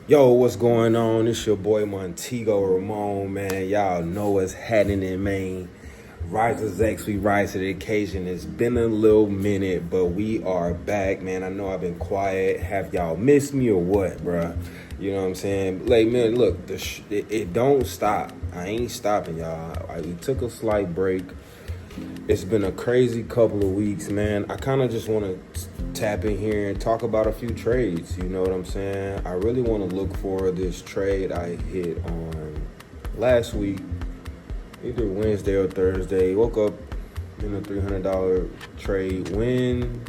Yo, what's going on? It's your boy Montego Ramon, man. Y'all know what's happening in Maine. Rizerz, we rise to the occasion. It's been a little minute, but we are back, man. I know I've been quiet. Have y'all missed me or what, bruh? You know what I'm saying? Like, man, look, it don't stop. I ain't stopping, y'all. We took a slight break. It's been a crazy couple of weeks, man. I kind of just want to tap in here and talk about a few trades. You know what I'm saying? I really want to look for this trade I hit on last week, either Wednesday or Thursday. Woke up in a $300 trade win.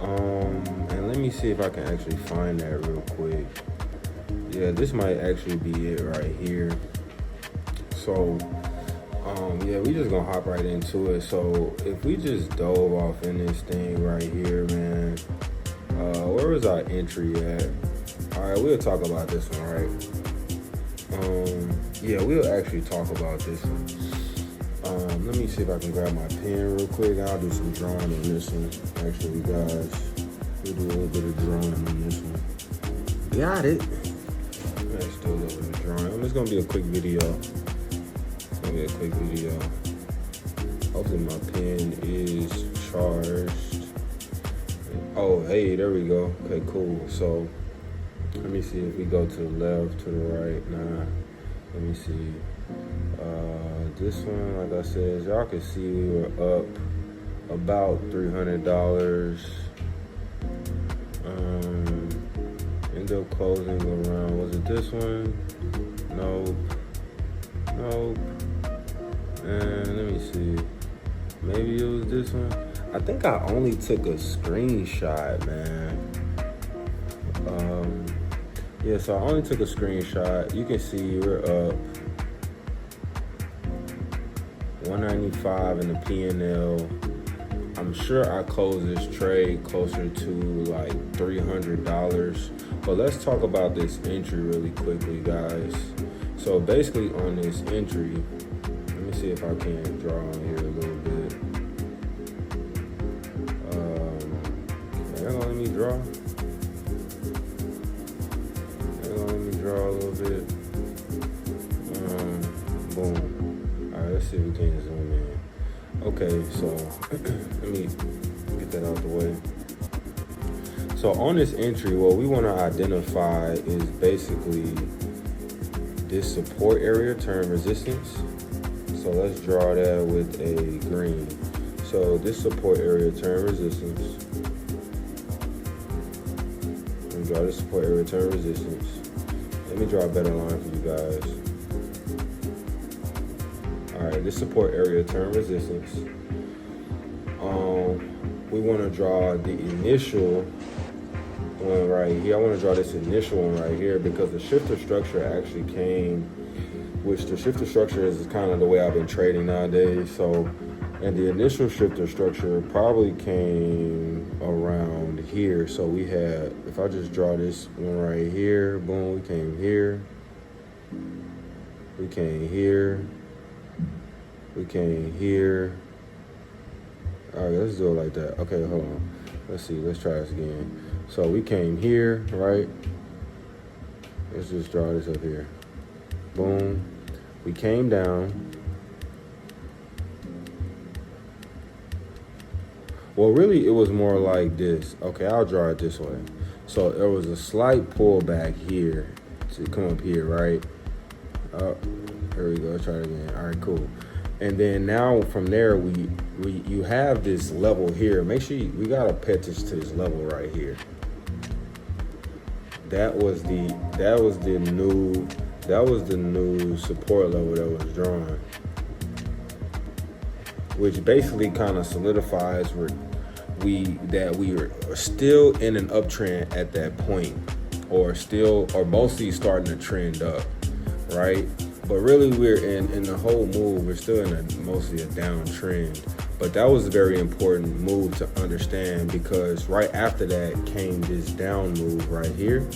And let me see if I can actually find that real quick. Yeah, this might actually be it right here. So, yeah, we just gonna hop right into it. So if we just dove off in this thing right here, man, where was our entry at? All right, we'll talk about this one, right? Yeah, we'll actually talk about this one. Let me see if I can grab my pen real quick. I'll do some drawing on this one. Actually, guys, we'll do a little bit of drawing on this one. Got it. Let's do a little bit of drawing. It's gonna be a quick video. A quick video. Hopefully my pen is charged. Oh, hey, there we go. Okay, cool. So let me see if we go to the left, to the right. Nah, let me see. This one, like I said, as y'all can see, we were up about $300. Ended up closing around, was it this one? Nope. And let me see, maybe it was this one. I think I only took a screenshot, man. Yeah, so I only took a screenshot. You can see we're up 195 in the P&L. I'm sure I closed this trade closer to like $300. But let's talk about this entry really quickly, guys. So basically on this entry, let me see if I can draw on here a little bit. They're gonna let me draw. They're gonna let me draw a little bit. Boom. All right, let's see if we can zoom in. Okay, so let me get that out of the way. So on this entry, what we want to identify is basically this support area, turn resistance. So let's draw that with a green. So this support area, turn resistance. Let me draw this support area, turn resistance. Let me draw a better line for you guys. All right, this support area, turn resistance. We want to draw the initial one right here. I want to draw this initial one right here because the shifter structure actually came, which the shifter structure is kind of the way I've been trading nowadays. So, and the initial shifter structure probably came around here. So we had, if I just draw this one right here, boom, we came here. We came here. We came here. All right, let's do it like that. Okay, hold on. Let's see, let's try this again. So we came here, right? Let's just draw this up here. Boom. We came down. Well, really, it was more like this. Okay, I'll draw it this way. So there was a slight pullback here to come up here, right? Oh, here we go. Let's try it again. All right, cool. And then now from there, you have this level here. Make sure we gotta pay attention to this level right here. That was the new support level that was drawn, which basically kind of solidifies that we are still in an uptrend at that point, or mostly starting to trend up, right? But really, we're in the whole move, we're still in mostly a downtrend. But that was a very important move to understand, because right after that came this down move right here,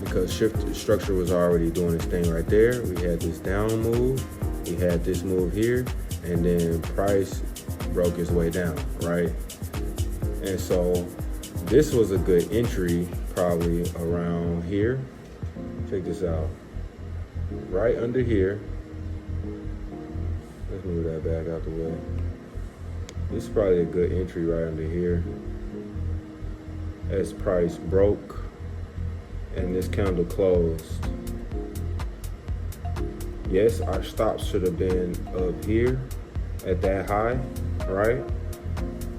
because shift structure was already doing its thing right there. We had this down move, we had this move here, and then price broke its way down, right? And so this was a good entry probably around here. Check this out. Right under here. Let's move that back out the way. This is probably a good entry right under here. As price broke and this candle closed. Yes, our stops should have been up here at that high, right?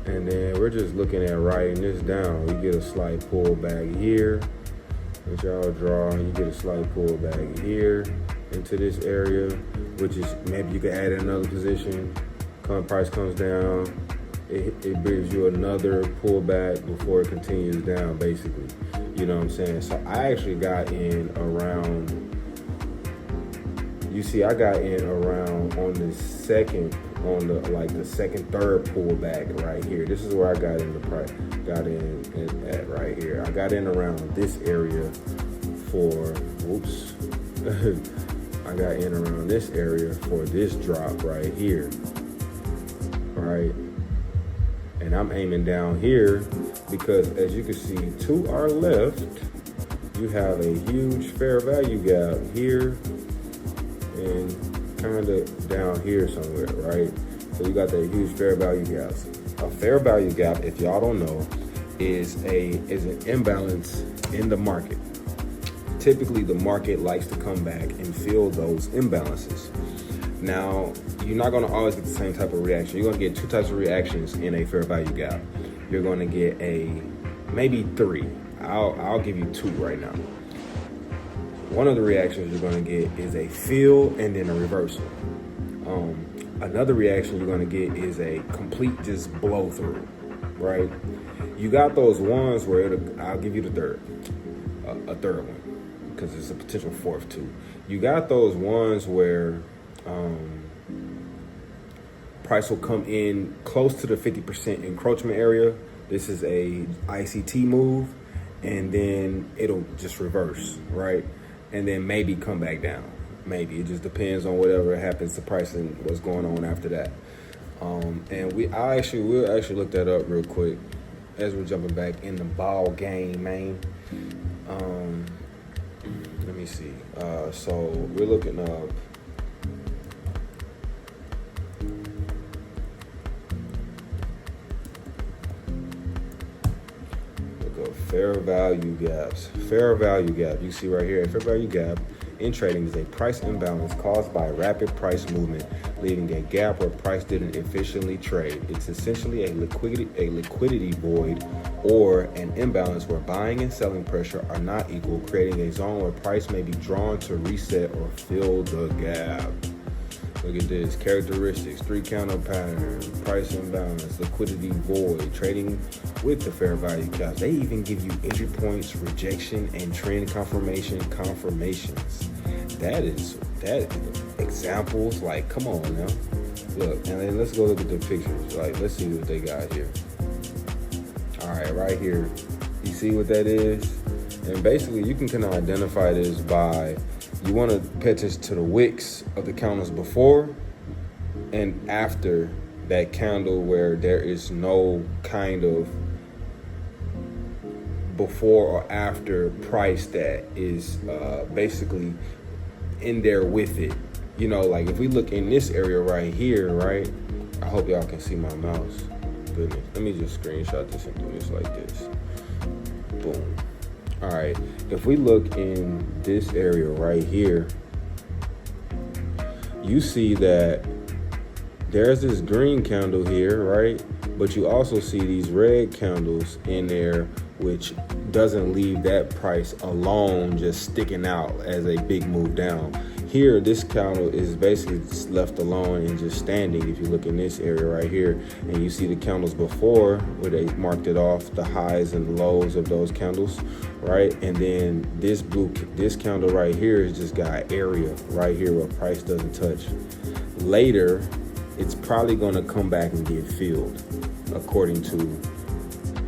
And then we're just looking at writing this down. We get a slight pullback here, which I'll draw. You get a slight pullback here into this area, which is maybe you could add another position. Price comes down. It gives you another pullback before it continues down, basically. You know what I'm saying? So I actually got in around, you see, I got in around on the second, on the the second, third pullback right here. This is where I got in the price, got in at right here. I got in around this area for, whoops. I got in around this area for this drop right here, right? And I'm aiming down here because, as you can see to our left, you have a huge fair value gap here and kind of down here somewhere, right? So you got that huge fair value gap. A fair value gap, if y'all don't know, is an imbalance in the market. Typically, the market likes to come back and fill those imbalances. Now, you're not going to always get the same type of reaction. You're going to get two types of reactions in a fair value gap. You're going to get maybe three. I'll give you two right now. One of the reactions you're going to get is a fill and then a reversal. Another reaction you're going to get is a complete just blow through, right? You got those ones where I'll give you the a third one, because there's a potential fourth too. You got those ones where price will come in close to the 50% encroachment area. This is a ICT move, and then it'll just reverse, right? And then maybe come back down. Maybe it just depends on whatever happens to price and what's going on after that. And we'll actually look that up real quick as we're jumping back in the ball game, man. Let me see. So we're looking up. Look up fair value gaps. Fair value gap. You see right here, a fair value gap in trading is a price imbalance caused by rapid price movement, leaving a gap where price didn't efficiently trade. It's essentially a liquidity void or an imbalance where buying and selling pressure are not equal, creating a zone where price may be drawn to reset or fill the gap. Look at this, characteristics, 3 candle pattern, price imbalance, liquidity void, trading with the fair value gaps. They even give you entry points, rejection, and trend confirmations. That examples, like, come on now. Look, and then let's go look at the pictures. Like, let's see what they got here. All right, right here, you see what that is? And basically you can kind of identify this by, you want to pay attention to the wicks of the candles before and after that candle, where there is no kind of before or after price that is basically in there with it. You know, like if we look in this area right here, right? I hope y'all can see my mouse. Goodness, let me just screenshot this and do this like this. Boom. All right, if we look in this area right here, you see that there's this green candle here, right? But you also see these red candles in there, which doesn't leave that price alone, just sticking out as a big move down. Here, this candle is basically just left alone and just standing. If you look in this area right here, and you see the candles before where they marked it off, the highs and lows of those candles, right? And then this candle right here has just got area right here where price doesn't touch. Later, it's probably going to come back and get filled according to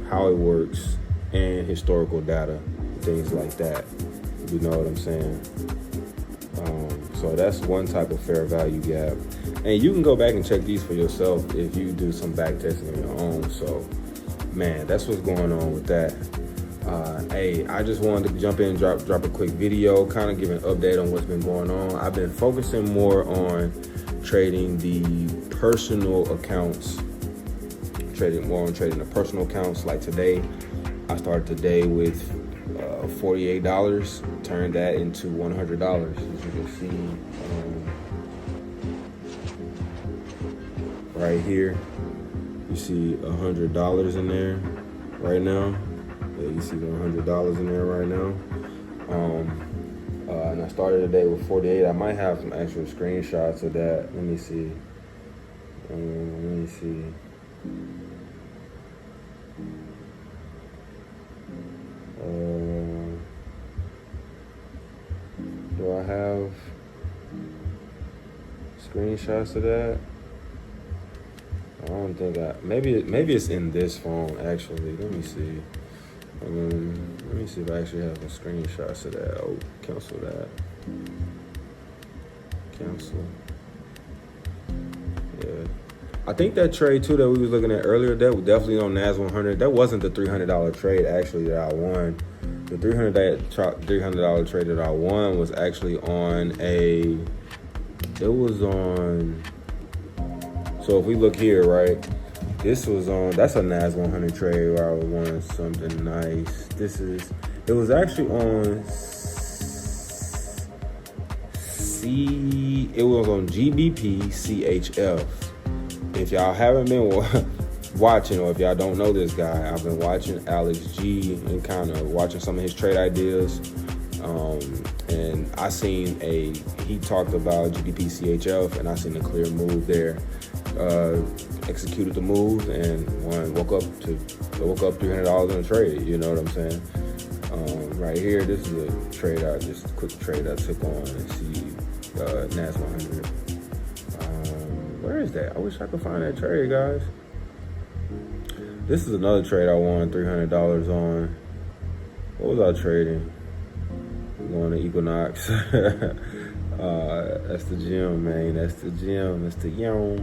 how it works and historical data, things like that. You know what I'm saying? So that's one type of fair value gap. And you can go back and check these for yourself if you do some back testing on your own. So, man, that's what's going on with that. Hey, I just wanted to jump in and drop a quick video, kind of give an update on what's been going on. I've been focusing more on trading the personal accounts, trading the personal accounts. Like today, I started today with $48, turned that into $100. As you can see right here, you see $100 in there right now. Yeah, you see $100 in there right now. And I started today with 48. I might have some extra screenshots of that. Let me see. Do I have screenshots of that? I don't think maybe it's in this phone actually. Let me see. Let me see if I actually have some screenshots of that. Oh, cancel that. Cancel. Yeah. I think that trade too that we was looking at earlier, that was definitely on NAS 100. That wasn't the $300 trade actually that I won. The $300 trade that I won was actually on so if we look here, right, this was that's a NAS 100 trade where I won something nice. It was actually on it was on GBP CHF. If y'all haven't been watching, or if y'all don't know this guy, I've been watching Alex G and kind of watching some of his trade ideas. And I seen he talked about GBP CHF, and I seen a clear move there. Executed the move and woke up $300 in a trade. You know what I'm saying? Right here, this is a quick trade I took on and see NAS 100. Where is that? I wish I could find that trade, guys. This is another trade I won $300 on. What was I trading? Going to Equinox. That's the gym, man. That's the gym. That's the yum.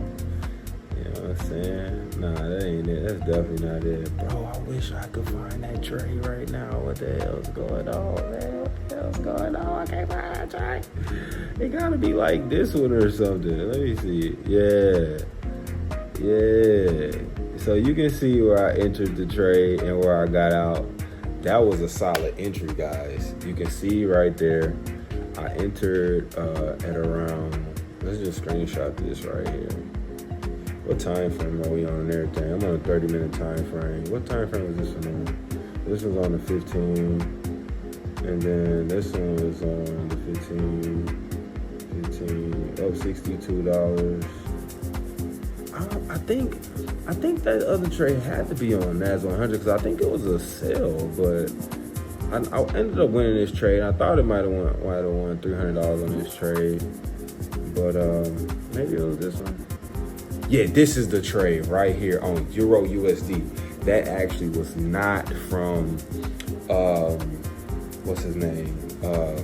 You know what I'm saying? Nah, that ain't it. That's definitely not it. Bro, I wish I could find that trade right now. What the hell's going on, man? What the hell's going on? I can't find that trade. It gotta be like this one or something. Let me see. Yeah. So you can see where I entered the trade and where I got out. That was a solid entry, guys. You can see right there. I entered at around, let's just screenshot this right here. What time frame are we on and everything? I'm on a 30-minute time frame. What time frame was this one on? This was on the 15, and then this one was on the 15, $62. I think that other trade had to be on NAS 100 because I think it was a sell, but I ended up winning this trade. I thought it might have won $300 on this trade, but maybe it was this one. Yeah, this is the trade right here on EURUSD. That actually was not from what's his name?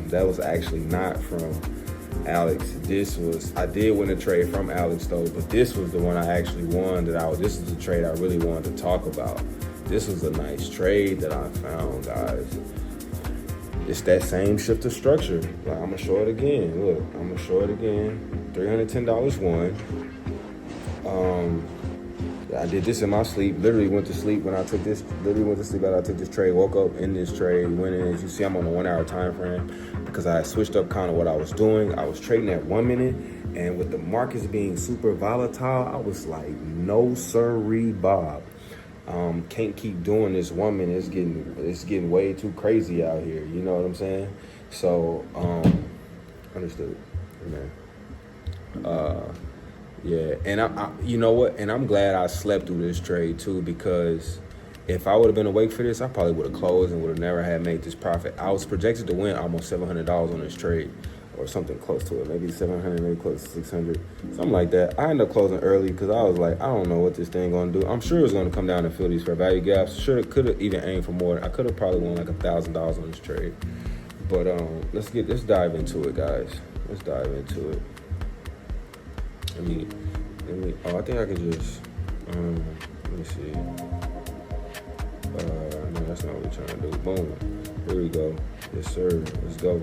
That was actually not from Alex. I did win a trade from Alex though, but this was the one I actually won. This is the trade I really wanted to talk about. This was a nice trade that I found, guys. It's that same shift of structure. Like, I'm gonna show it again. Look, I'm gonna show it again. $310 won. I did this in my sleep. Literally went to sleep when I took this. Trade. Woke up in this trade, winning. As you see, I'm on a 1 hour time frame because I switched up kind of what I was doing. I was trading at 1 minute, and with the markets being super volatile, I was like, no sirree, Bob. Can't keep doing this 1 minute. It's getting way too crazy out here. You know what I'm saying? So, understood, man. Yeah, and I you know what? And I'm glad I slept through this trade too, because if I would have been awake for this, I probably would have closed and would have never had made this profit. I was projected to win almost $700 on this trade, or something close to it, maybe 700, maybe close to 600, something like that. I ended up closing early because I was like, I don't know what this thing gonna do. I'm sure it's gonna come down and fill these fair value gaps. Sure, it could have even aimed for more. I could have probably won like $1,000 on this trade. But let's dive into it, guys. Let's dive into it. Let me. Oh, I think I can just. Let me see. No, That's not what we're trying to do. Boom. Here we go. Yes, sir. Let's go.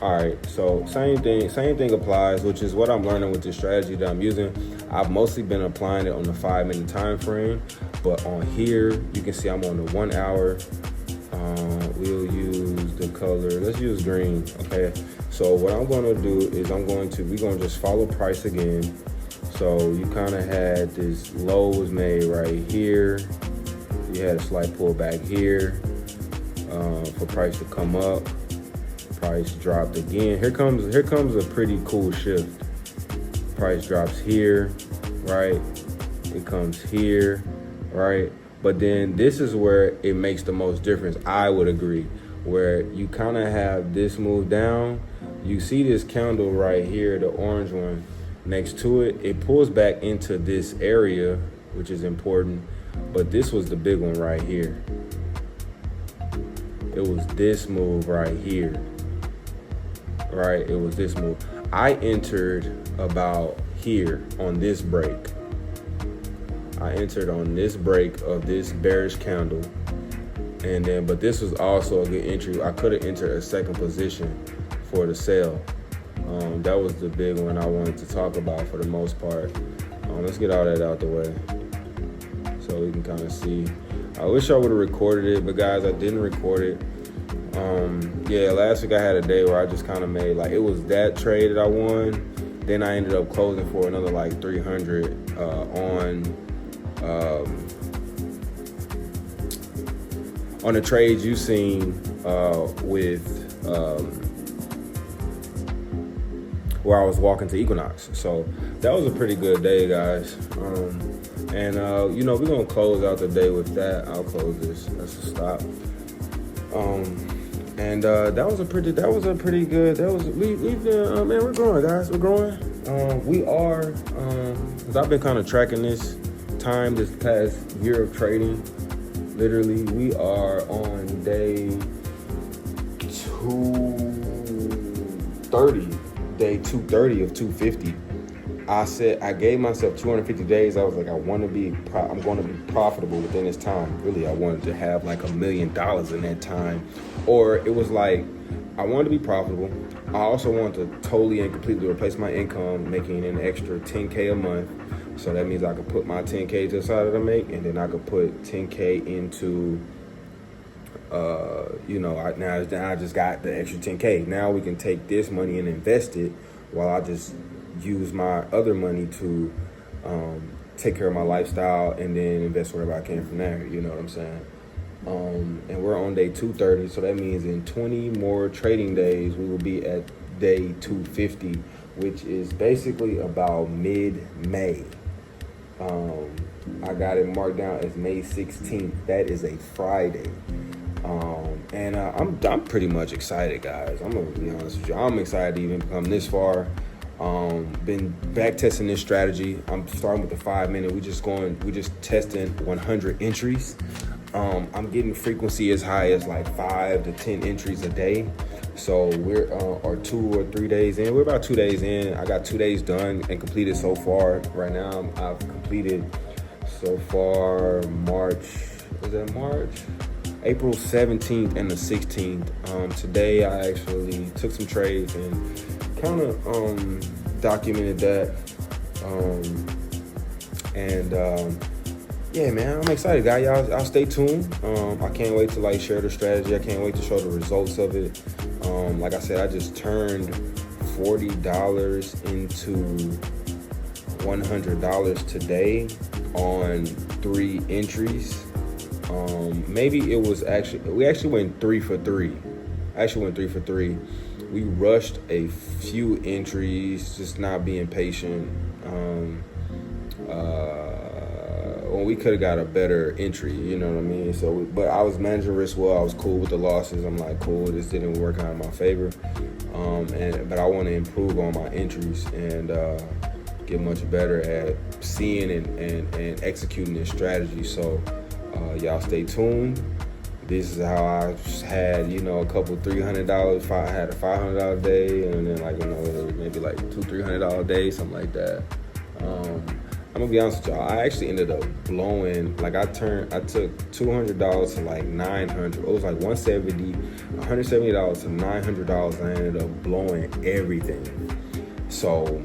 All right, so same thing applies, which is what I'm learning with this strategy that I'm using. I've mostly been applying it on the 5-minute time frame, but on here, you can see I'm on the 1 hour. We'll use the color, let's use green, okay? So what I'm gonna do is we're gonna just follow price again. So you kind of had this low was made right here. You had a slight pullback here for price to come up. Price dropped again. Here comes a pretty cool shift. Price drops here, right? It comes here, right? But then this is where it makes the most difference, I would agree, where you kind of have this move down. You see this candle right here, the orange one next to it. It pulls back into this area, which is important. But this was the big one right here. It was this move right here. Right, it was this move. I entered about here on this break. I entered on this break of this bearish candle, and then, but this was also a good entry. I could have entered a second position for the sell. That was the big one I wanted to talk about for the most part. Let's get all that out the way so we can kind of see. I wish I would have recorded it, but guys, I didn't record it. Yeah, last week I had a day where I just kind of made, like, it was that trade that I won. Then I ended up closing for another like 300 on the trades you seen with where I was walking to Equinox. So that was a pretty good day, guys. You know, we're gonna close out the day with that. I'll close this. That's a stop. That was a pretty good. We've been, man, we're growing, guys. We're growing. We are. Cause I've been kind of tracking this past year of trading. Literally, we are on day 230. Day 230 of 250. I gave myself 250 days. I was like, I'm going to be profitable within this time. Really, I wanted to have like $1 million in that time. Or it was like, I wanted to be profitable. I also wanted to totally and completely replace my income, making an extra 10K a month. So that means I could put my 10K to the side that I make, and then I could put 10K into, now I just got the extra 10K. Now we can take this money and invest it while I just use my other money to take care of my lifestyle and then invest whatever I can from there. You know what I'm saying? And we're on day 230, so that means in 20 more trading days, we will be at day 250, which is basically about mid-May. I got it marked down as May 16th. That is a Friday. I'm pretty much excited, guys. I'm gonna be honest with you. I'm excited to even come this far. Been back testing this strategy. I'm starting with the 5-minute. We just testing 100 entries. I'm getting frequency as high as like 5 to 10 entries a day. So we're 2 or 3 days in. We're about 2 days in. I got 2 days done and completed so far. Right now, I've completed so far April 17th and the 16th. Today, I actually took some trades and kind of documented that. Yeah, man, I'm excited, guys. Y'all stay tuned. I can't wait to share the strategy. I can't wait to show the results of it. Like I said, I just turned $40 into $100 today on 3 entries. Maybe it was we actually went 3 for 3. We rushed a few entries, just not being patient. When we could have got a better entry, you know what I mean? But I was managing risk well. I was cool with the losses. I'm like, cool, this didn't work out in my favor. But I want to improve on my entries and get much better at seeing and executing this strategy. So y'all stay tuned. This is how I had, a couple $300. I had a $500 day, and then maybe like $200-300 day, something like that. I'm gonna be honest with y'all. I actually ended up blowing, like I took $200 to like $900. It was like $170 to $900. I ended up blowing everything. So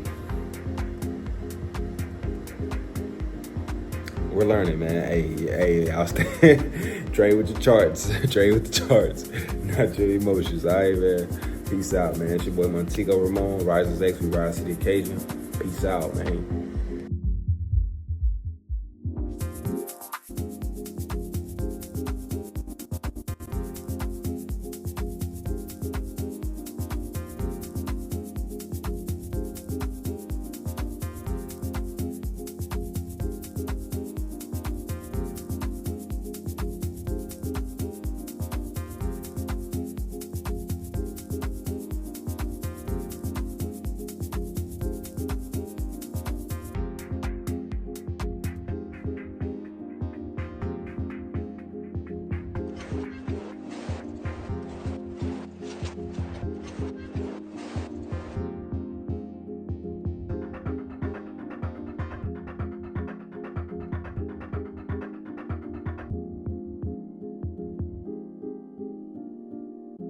we're learning, man. Hey, I'll trade with the charts. Trade with the charts, not your emotions. All right, man. Peace out, man. It's your boy Montego Ramon. Rizerz, we rise to the occasion. Peace out, man.